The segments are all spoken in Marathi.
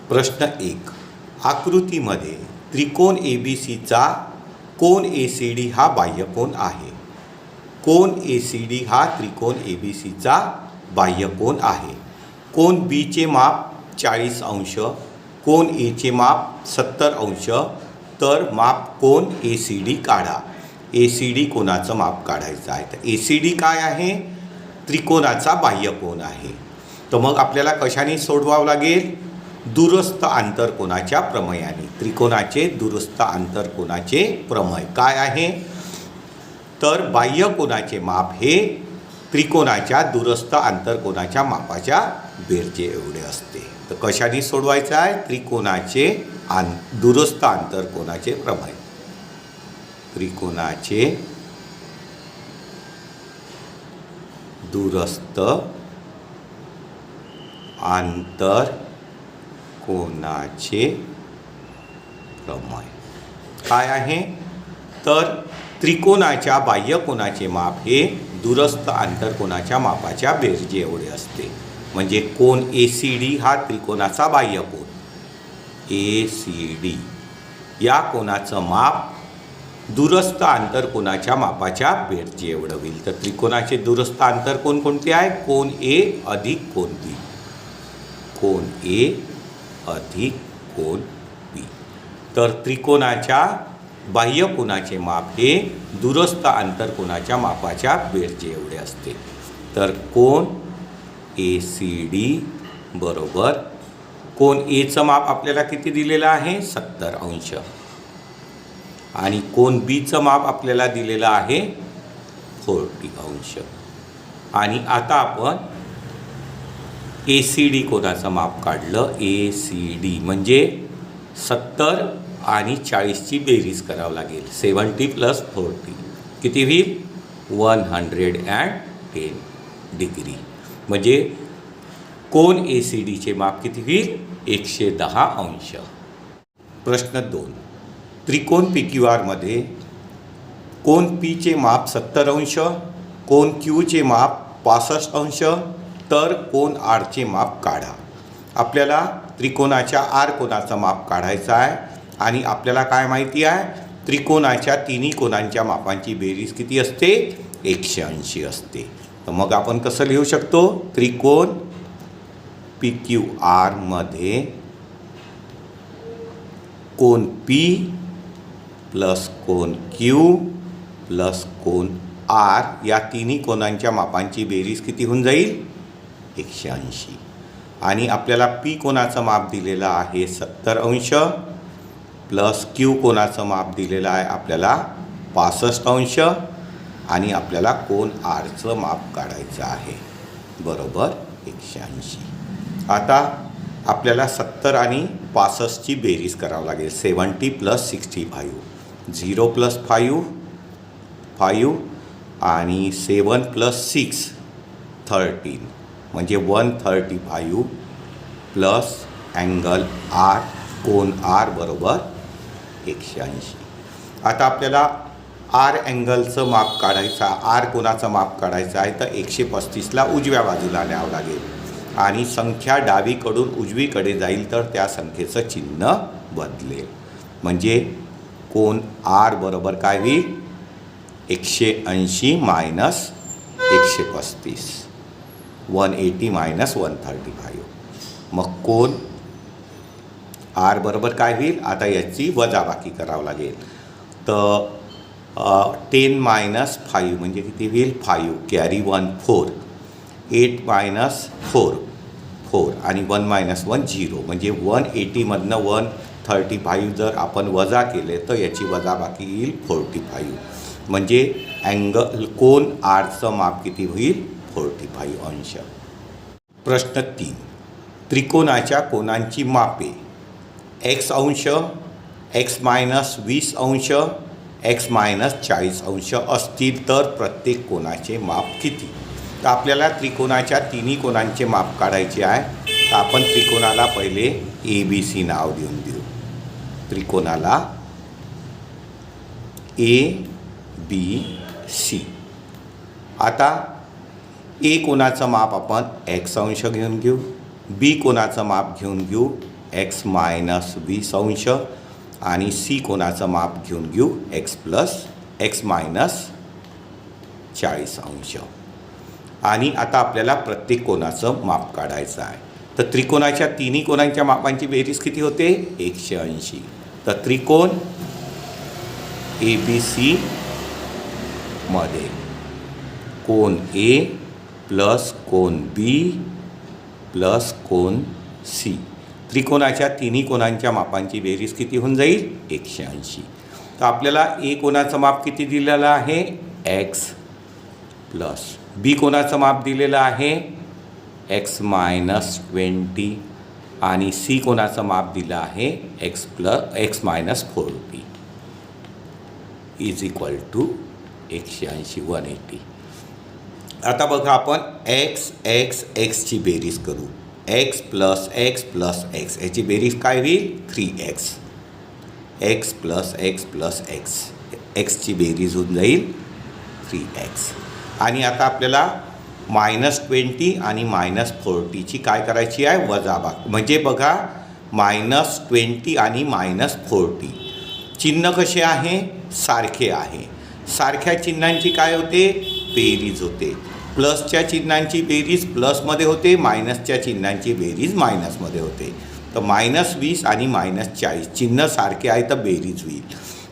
प्रश्न 1. आकृतीमध्ये त्रिकोण ABCचा कोन ACD हा बाह्यकोन आहे. कोन ACD हा त्रिकोण ABCचा बाह्यकोन आहे. कोन B चे माप 40 अंश, कोन A चे माप 70 अंश, तर माप कोन ACD काढा. ACD कोनाचं माप काढायचं आहे. तर ACD काय आहे? त्रिकोणाचा बाह्यकोन आहे. तर मग आपल्याला कशाने सोडवावं लागेल? दूरस्थ आंतरकोनाच्या प्रमेयाने. त्रिकोणाचे दूरस्थ आंतरकोनाचे प्रमेय काय आहे? तर बाह्यकोनाचे माप हे त्रिकोणाच्या दूरस्थ आंतरकोनाच्या मापाच्या बेरजे एवढे असते. तर कशाने सोडवायचं आहे? त्रिकोणाचे दूरस्थ आंतरकोनाचे प्रमेय. त्रिकोणाचे दूरस्थ आंतरकोनाचे प्रमेय काय आहे? तर त्रिकोणाच्या बाह्यकोनाचे माप हे दूरस्थ आंतरकोनाच्या मापाच्या बेरजे एवढे असते. म्हणजे कोन ACD हा त्रिकोणाचा बाह्यकोन. ACD या कोनाचं माप दूरस्थ आंतरकोनाच्या मापाच्या बेरजे एवढं होईल. तर त्रिकोणाचे दूरस्थ आंतरकोन कोणते आहे? कोन A अधिक कोन B. कोन A अधिक कोन B. तर त्रिकोणाच्या बाह्यकोनाचे माप हे दूरस्थ आंतरकोनाच्या मापाच्या बेरजे एवढे असते. तर कोन ACD बरोबर कोन Aचं माप आपल्याला किती दिलेलं आहे? 70 अंश. आणि कोन Bचं माप आपल्याला दिलेलं आहे 40 अंश. आणि आता आपण ACD कोनाचं माप काढलं. ACD म्हणजे 70 आणि 40ची बेरीज करावं लागेल. 70 + 40 किती होईल? 110 डिग्री. म्हणजे कोन ACDचे माप किती होईल? 110 अंश. प्रश्न 2. त्रिकोण PQR मध्ये कोन P चे माप 70 अंश, कोन Q चे माप 65 अंश, तर कोन R चे माप काढा. आपल्याला त्रिकोणाच्या R कोनाचं माप काढायचं आहे. आणि आपल्याला काय माहिती आहे? त्रिकोणाच्या तिन्ही कोनांच्या मापांची बेरीज किती असते? 180 असते. तर मग आपण कसं लिहू शकतो? त्रिकोण PQR मध्ये कोन P प्लस कोन Q प्लस कोन R या तिन्ही कोनांच्या मापांची बेरीज किती होऊन जाईल? 180. आणि आपल्याला P कोनाचं माप दिलेलं आहे 70 अंश, प्लस Q कोनाचं माप दिलेलं आहे आपल्याला 65 अंश, आणि आपल्याला कोन Rचं माप काढायचं आहे बरोबर 180. आता आपल्याला 70 आणि 65ची बेरीज करावं लागेल. 70 + 65 0 + 5 5 आणि 7 + 6 13 म्हणजे 135 प्लस अँगल R कोन R बरोबर 180. आता आपल्याला R अँगलचं माप काढायचं, R कोनाचं माप काढायचं आहे. तर 135ला उजव्या बाजूला न्यावं लागेल आणि संख्या डावीकडून उजवीकडे जाईल तर त्या संख्येचं चिन्ह बदलेल. म्हणजे कोन R बरोबर काय होईल? 180 - 135 180 - 135. मग कोन R बरोबर काय होईल? आता याची वजाबाकी करावं लागेल. तर 10 - 5 म्हणजे किती होईल? 5 कॅरी 1 4 8 - 4 4 आणि 1 - 1 0 म्हणजे 180 मधनं 135 जर आपण वजा केले तर याची वजाबाकी येईल 45. म्हणजे अँगल कोन Rचं माप किती होईल? 45 अंश. प्रश्न 3. त्रिकोणाच्या कोनांची मापे x अंश, x - 20 अंश, x - 40 अंश असतील तर प्रत्येक कोनाचे माप किती? तर आपल्याला त्रिकोणाच्या तिन्ही कोनांचे माप काढायचे आहे. तर आपण त्रिकोणाला पहिले ABC नाव देऊन देऊ. त्रिकोणाला ABC. आता A कोनाचं माप आपण x अंश घेऊन घेऊ, B कोनाचं माप घेऊन घेऊ एक्स मायनस 20 अंश आणि सी कोणाचं माप घेऊन घेऊ एक्स मायनस 40 अंश. आणि आता आपल्याला प्रत्येक कोणाचं माप काढायचं आहे. तर त्रिकोणाच्या तिन्ही कोणांच्या मापांची बेरीज किती होते 180. तर त्रिकोण ABC मध्ये कोण A प्लस कोण B प्लस कोण C, त्रिकोणाच्या तिन्ही कोणांच्या मापांची बेरीज किती होऊन जाईल 180. तर आपल्याला A कोणाचं माप किती दिलेलं आहे x प्लस B कोणाचं माप दिलेलं आहे एक्स मायनस 20 आणि सी कोणाचं माप दिलं आहे x minus 40 is equal to 180 180. आता बघा आपण एक्सची बेरीज करू. एक्स प्लस एक्स याची बेरीज काय होईल 3x. एक्स प्लस एक्सची बेरीज होऊन जाईल 3x. आणि आता आपल्याला -20 आणि -40ची काय करायची आहे वजाबाकी. म्हणजे बघा -20 आणि -40 चिन्ह कसे आहे सारखे आहे. सारख्या चिन्हांची काय होते बेरीज होते. प्लसच्या चिन्हांची बेरीज प्लसमध्ये होते, मायनसच्या चिन्हांची बेरीज मायनसमध्ये होते. तर -20 आणि -40 चिन्ह सारखे आहे तर बेरीज होईल.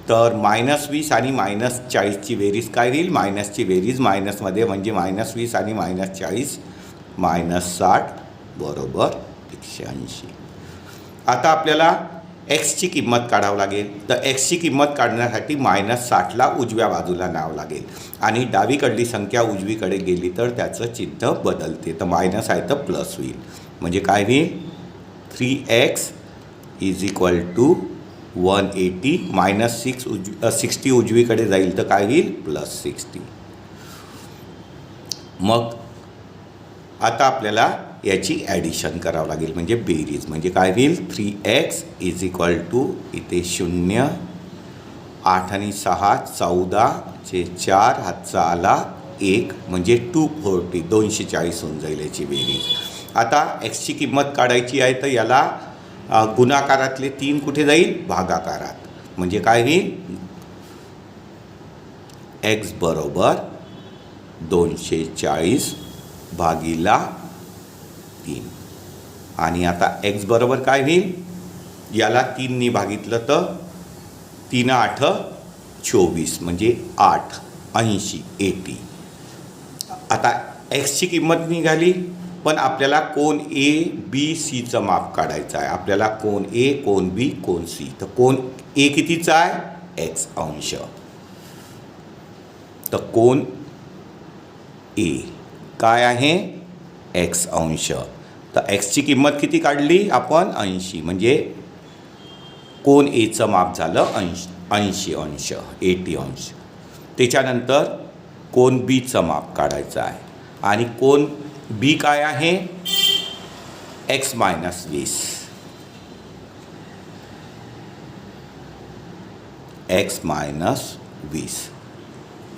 तर -20 आणि -40ची बेरीज काय होईल मायनसची बेरीज मायनसमध्ये म्हणजे -20 आणि -40 -60 बरोबर 180. आता आपल्याला एक्सची किंमत काढावं लागेल. तर एक्सची किंमत काढण्यासाठी -60ला उजव्या बाजूला न्यावं लागेल आणि डावीकडली संख्या उजवीकडे गेली तर त्याचं चिन्ह बदलते. तर मायनस आहे तर प्लस होईल. म्हणजे काय होईल 3x इज इक्वल टू 180 -60 उजवीकडे जाईल तर काय होईल +60. मग आता आपल्याला याची ॲडिशन करावं लागेल म्हणजे बेरीज. म्हणजे काय होईल 3x इज इक्वल टू इथे 0 8 आणि 6 14 चे 4 हातचा आला 1 म्हणजे 240 240 होऊन जाईल याची बेरीज. आता एक्सची किंमत काढायची आहे तर याला गुणाकारातले 3 कुठे जाईल भागाकारात. म्हणजे काय होईल x बरोबर 240 भागिला 3. आणि आता x बरोबर काय होईल याला 3नी भागितलं तर 3 8 24 म्हणजे 8 80. आता एक्सची किंमत निघाली पण आपल्याला कोण ए बी सीचं माप काढायचं आहे. आपल्याला कोण ए कोण बी कोण सी. तर कोण ए कितीचा आहे एक्स अंश. तर कोण ए काय आहे एक्स अंश. तर एक्सची किंमत किती काढली आपण 80 म्हणजे कोण एचं माप झालं 80 अंश 80 अंश. त्याच्यानंतर कोण बीचं माप काढायचं आहे आणि कोण बी काय आहे x मायनस 20. x मायनस 20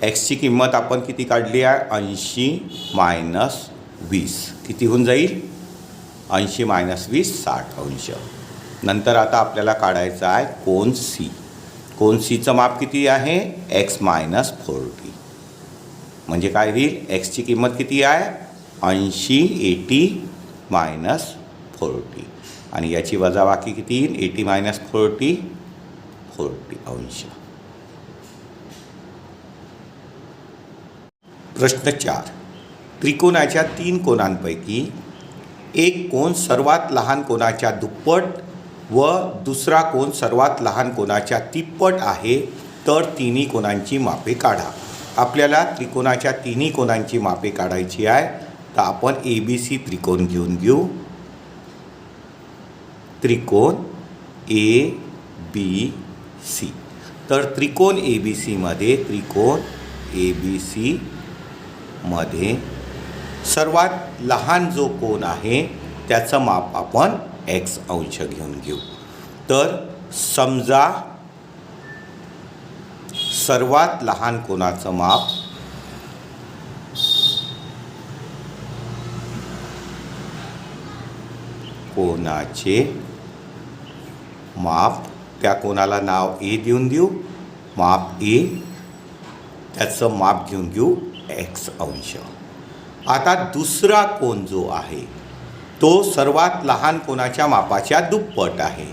एक्सची किंमत आपण किती काढली आहे 80 मायनस 20 किती होऊन जाईल 80 मायनस 20 60 अंश. नंतर आता आपल्याला काढायचं आहे कोण सी. कोण सीचं माप किती आहे x मायनस 40. म्हणजे काय होईल एक्सची किंमत किती आहे 80 मायनस 40 आणि याची वजाबाकी किती येईल 80 मायनस 40 अंश. प्रश्न 4. त्रिकोणाच्या 3 कोणांपैकी एक कोण सर्वात लहान कोणाच्या दुप्पट व दुसरा कोण सर्वात लहान कोणाच्या तिप्पट आहे तर तिन्ही कोणांची मापे काढा. आपल्याला त्रिकोणाच्या तिन्ही कोणांची मापे काढायची आहे. तर आपण ABC त्रिकोण घेऊन घेऊ. त्रिकोण ABC. तर त्रिकोण ABC मध्ये सर्वात लहान जो कोण आहे त्याचं माप आपण x अंश घेऊन घेऊ. तर समजा सर्वात लहान कोणाचं माप कोणाचे माप त्या कोणाला नाव ए देऊन देऊ, माप ए, त्याचं माप घेऊन घेऊ एक्स अंश. आता दुसरा कोन जो आहे तो सर्वात लहान कोनाच्या मापाच्या दुप्पट आहे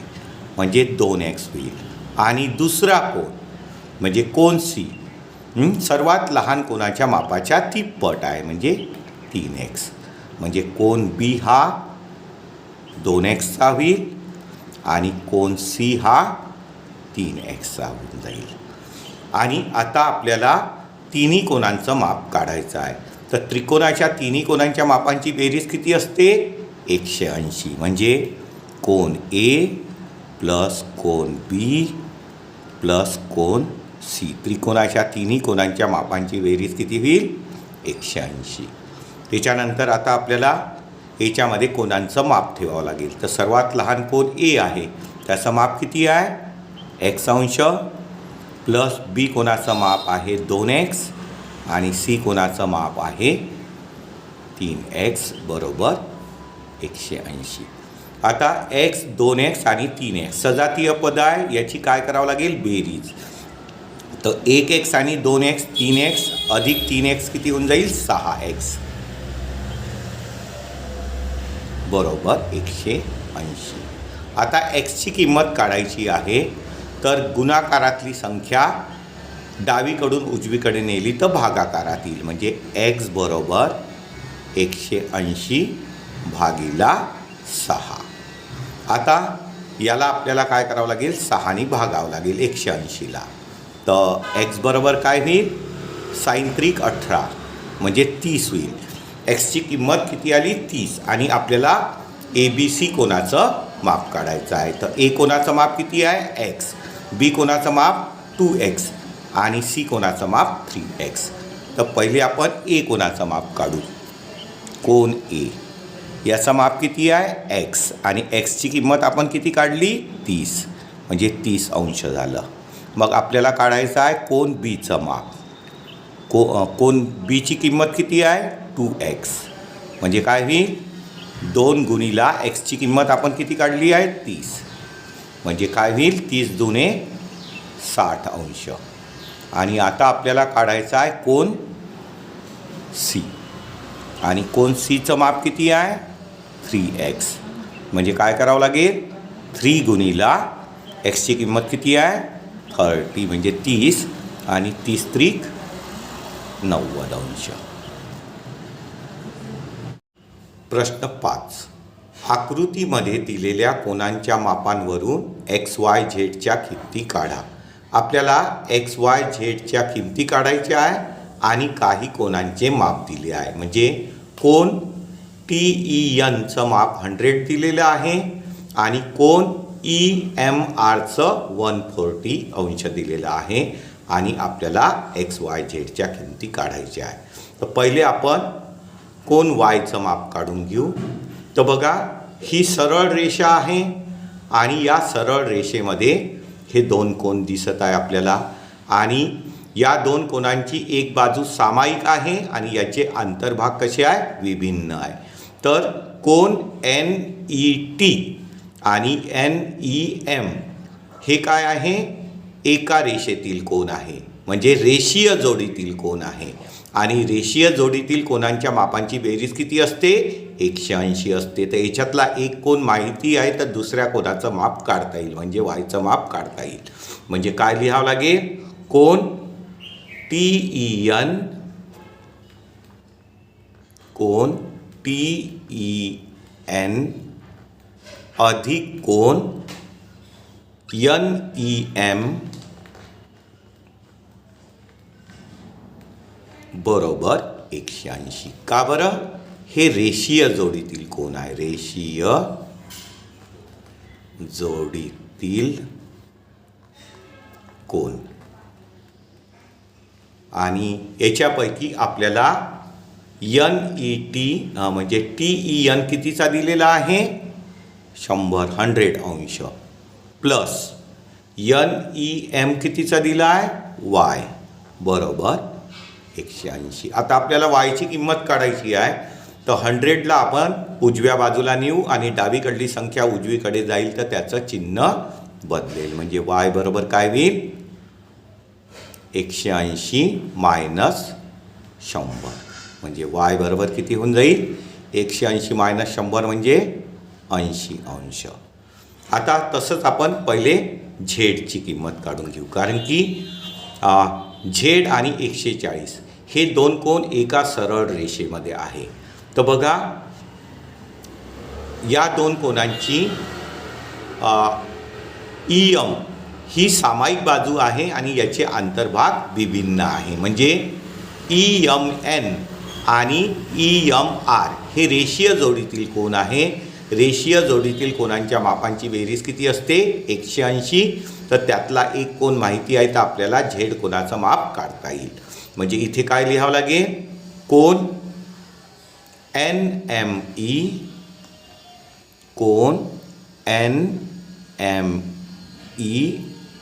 म्हणजे 2x होईल. आणि दुसरा कोन म्हणजे कोन सी सर्वात लहान कोनाच्या मापाच्या तिप्पट आहे म्हणजे 3x. म्हणजे कोन बी हा 2xचा होईल आणि कोन सी हा 3xचा होऊन जाईल. आणि आता आपल्याला तिन्ही कोनांचं माप काढायचं आहे. तर त्रिकोणाच्या तिन्ही कोनांच्या मापांची बेरीज किती असते? 180. म्हणजे कोन ए प्लस कोन बी प्लस कोन सी. त्रिकोणाच्या तिन्ही कोनांच्या मापांची बेरीज किती होईल? 180. त्याच्यानंतर आता आपल्याला याच्यामध्ये कोनांचं माप ठेवावं लागेल. तर सर्वात लहान कोन ए आहे त्याचं माप किती आहे? एक्स अंश प्लस बी कोनाचं माप आहे 2x आणि सी कोनाचं माप आहे 3x बरोबर 180. आता x 2x आणि 3x सजातीय पद आहे, याची काय करावं लागेल? बेरीज. तर 1x आणि 2x 3x अधिक 3x किती होऊन जाईल? 6x बरोबर 180. आता xची किंमत काढायची आहे. तर गुणाकारातली संख्या डावीकडून उजवीकडे नेली तर भागाकारात येईल. म्हणजे x बरोबर 180 भागिला 6. आता याला आपल्याला काय करावं लागेल? 6ने भागावं लागेल 180ला. तर x बरोबर काय होईल? साइन त्रिक 18 म्हणजे 30 होईल. xची किंमत किती आली? 30. आणि आपल्याला ABC कोनाचं माप काढायचं आहे. तर ए कोनाचं माप किती आहे? x, बी कोनाचं माप 2x आणि सी कोनाचं माप 3x. तर पहिले आपण ए कोनाचं माप काढू. कोन ए याचं माप किती आहे? x आणि xची किंमत आपण किती काढली? 30 म्हणजे 30 अंश झालं. मग आपल्याला काढायचं आहे कोन बीचं माप. कोन बीची किंमत किती आहे? 2x म्हणजे काय होईल? 2 गुणिला xची किंमत आपण किती काढली आहे? 30 म्हणजे काय होईल? 30 दुने 60 अंश. आणि आता आपल्याला काढायचं आहे कोन सी आणि कोन सीचं माप किती आहे? 3x म्हणजे काय करावं लागेल? 3 गुणिला xची किंमत किती आहे? 30 म्हणजे 30 आणि 30 त्रिक 90 अंश. प्रश्न 5. आकृतीमध्ये दिलेल्या कोनांच्या मापांवरून XYZच्या किमती काढा. आपल्याला XYZच्या किमती काढायच्या आहे आणि काही कोनांचे माप दिले आहे. म्हणजे कोन TENचं माप 100 दिलेलं आहे आणि कोन EMRचं 140 अंश दिलेलं आहे आणि आपल्याला XYZच्या किमती काढायच्या आहे. तर पहिले आपण कोन Yचं माप काढून घेऊ. तर बघा ही सरळ रेषा आहे आणि या सरळ रेषेमध्ये हे 2 कोन दिसत आहे आपल्याला आणि या 2 कोनांची एक बाजू सामायिक आहे आणि याचे अंतर्भाग कसे आहे? विभिन्न आहे. तर कोन NET आणि NEM हे काय आहे? एका रेषेतील कोन आहे म्हणजे रेषीय जोडीतील कोन आहे. आणि रेषीय जोडीतील कोनांच्या मापांची बेरीज किती असते? 180 असते. तर याच्यातला एक कोन माहिती आहे तर दुसऱ्या कोनाचं माप काढता येईल म्हणजे वायचं माप काढता येईल. म्हणजे काय लिहावं लागेल? कोन TEN कोन TEN अधिक कोन NEM बरोबर 180. का बरं? हे रेषीय जोडीतील कोन आहे. रेषीय जोडीतील कोन आणि याच्यापैकी आपल्याला NET म्हणजे TEN कितीचा दिलेला आहे? 100 अंश प्लस NEM कितीचा दिला आहे? Y बरोबर 180. आता आपल्याला वायची किंमत काढायची आहे. तर 100ला आपण उजव्या बाजूला नेऊ आणि डावीकडली संख्या उजवीकडे जाईल तर त्याचं चिन्ह बदलेल. म्हणजे y बरोबर काय होईल 180 मायनस 100. म्हणजे y बरोबर किती होऊन जाईल 180 मायनस 100 म्हणजे 80 अंश. आता तसंच आपण पहिले झेडची किंमत काढून घेऊ, कारण की झेड आणि 140 हे दोन कोन एका सरळ रेषेमध्ये आहे. तर बघा या दोन कोनांची EM ही सामायिक बाजू आहे आणि याचे अंतर्भाग विभिन्न आहे. म्हणजे EMN आणि EMR हे रेषीय जोडीतील कोन आहे. रेषीय जोडीतील कोनांच्या मापांची बेरीज किती असते 180. तर त्यातला एक कोन माहिती आहे तर आपल्याला झेड कोनाचं माप काढता येईल. म्हणजे इथे काय लिहावं लागेल कोन NME कोन NME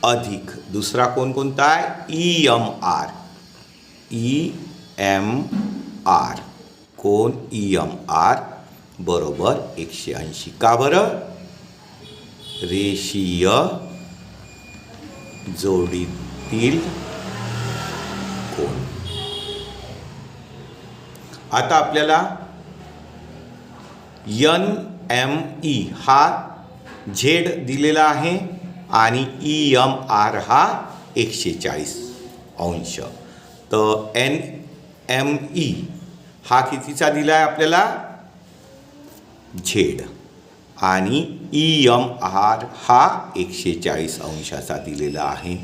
अधिक दुसरा कोन कोणता आहे EMR EMR कोन EMR बरोबर 180. का बरं रेषीय जोडीतील कोन. आता आपल्याला NME हा झेड दिलेला आहे आणि EMR हा 140 अंश. तर NME हा कितीचा दिला आहे आपल्याला झेड आणि EMR हा 140 अंशाचा दिलेला आहे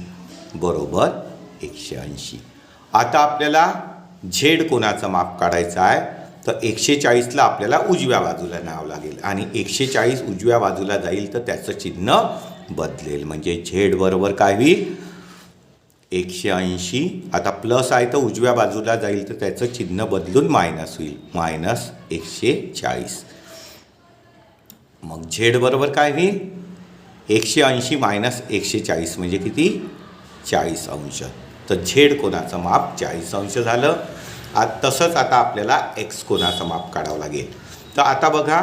बरोबर 180. आता आपल्याला झेड कोनाचं माप काढायचं आहे. तर 140ला आपल्याला उजव्या बाजूला न्यावं लागेल आणि 140 उजव्या बाजूला जाईल तर त्याचं चिन्ह बदलेल. म्हणजे झेड बरोबर काय होईल 180. आता प्लस आहे तर उजव्या बाजूला जाईल तर त्याचं चिन्ह बदलून मायनस होईल मायनस 140. मग झेड बरोबर काय होईल 180 मायनस 140 म्हणजे किती 40 अंश. तर झेड कोनाचं माप 40 अंश झालं. तसंच आता आपल्याला एक्स कोनाचं माप काढावं लागेल. तर आता बघा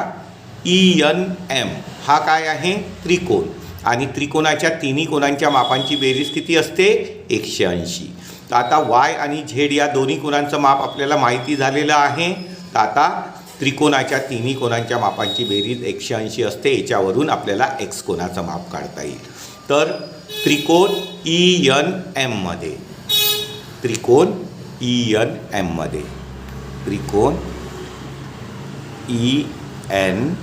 ENM हा काय आहे त्रिकोण आणि त्रिकोणाच्या तिन्ही कोनांच्या मापांची बेरीज किती असते 180. तर आता y आणि z या दोन्ही कोनांचं माप आपल्याला माहिती झालेलं आहे. तर आता त्रिकोणाच्या तिन्ही कोनांच्या मापांची बेरीज 180 असते. याच्यावरून आपल्याला एक्स कोनाचं माप काढता येईल. तर त्रिकोण ENM मध्ये त्रिकोण ENM मध्ये त्रिकोण ENM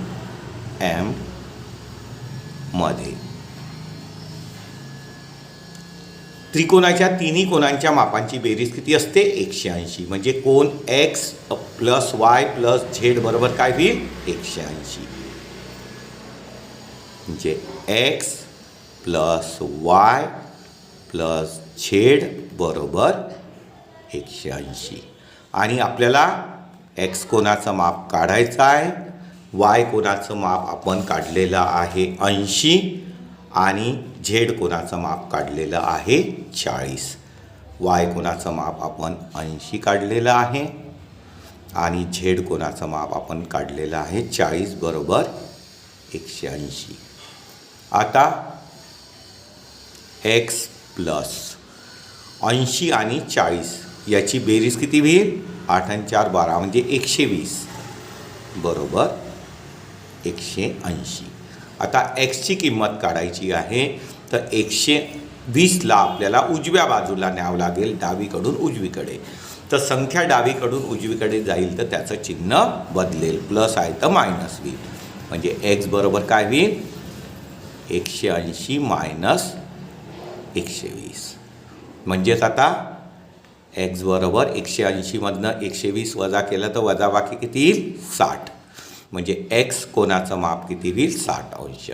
मध्ये त्रिकोणाच्या तिन्ही कोनांच्या मापांची बेरीज किती असते 180. म्हणजे कोन x plus y plus z बरोबर काय होईल 180. म्हणजे x plus y plus z बरोबर 180. आणि आपल्याला x कोनाचं माप काढायचं आहे. y कोनाचं माप आपण काढलेलं आहे 80 आणि z कोनाचं माप काढलेलं आहे 40. y कोनाचं माप आपण 80 काढलेलं आहे आणि z कोनाचं माप आपण काढलेलं आहे 40 बरोबर 180. आता x प्लस 80 आणि 40 याची बेरीज किती होईल 8 आणि 4 12 म्हणजे 120 बरोबर 180. आता एक्सची किंमत काढायची आहे. तर 120ला आपल्याला उजव्या बाजूला न्यावं लागेल डावीकडून उजवीकडे. तर संख्या डावीकडून उजवीकडे जाईल तर त्याचं चिन्ह बदलेल. प्लस आहे तर मायनस होईल. म्हणजे एक्स बरोबर काय होईल 180 मायनस 120. म्हणजेच आता एक्स बरोबर 180 मधनं 120 वजा केलं तर वजाबाकी किती येईल 60. म्हणजे एक्स कोनाचं माप किती होईल 60 अंश.